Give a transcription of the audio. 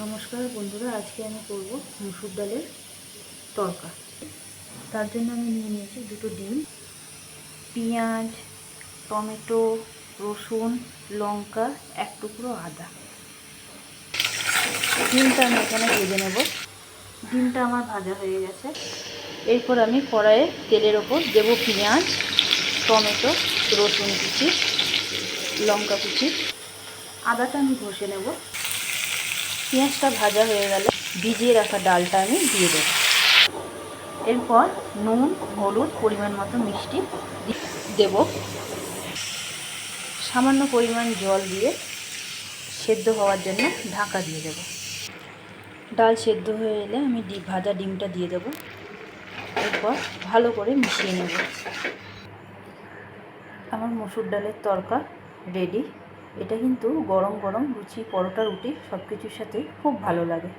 নমস্কার বন্ধুরা, আজকে আমি করব মুসুর ডালের তরকা। তার জন্য আমি নিয়ে নিয়েছি দুটো ডিম, পেঁয়াজ, টমেটো, রসুন, লঙ্কা, এক টুকরো আদা। ডিমটা আমি এখানে ভেজে নেব। ডিমটা আমার ভাজা হয়ে গেছে। এরপর আমি কড়াইয়ে তেলের ওপর দেবো পেঁয়াজ, টমেটো, রসুন কুচি, লঙ্কা কুচি, আদাটা আমি ঘষে নেব। পেঁয়াজটা ভাজা হয়ে গেলে ভিজিয়ে রাখা ডালটা আমি দিয়ে দেব। এরপর নুন, হলুদ, পরিমাণ মতো মিষ্টি দেব। সামান্য পরিমাণ জল দিয়ে সেদ্ধ হওয়ার জন্য ঢাকা দিয়ে দেব। ডাল সেদ্ধ হয়ে এলে আমি ভাজা ডিমটা দিয়ে দেব। এরপর ভালো করে মিশিয়ে নেব। আমার মসুর ডালের তরকা রেডি। এটা কিন্তু গরম গরম লুচি, পরোটা, রুটি সব কিছুর সাথেই খুব ভালো লাগে।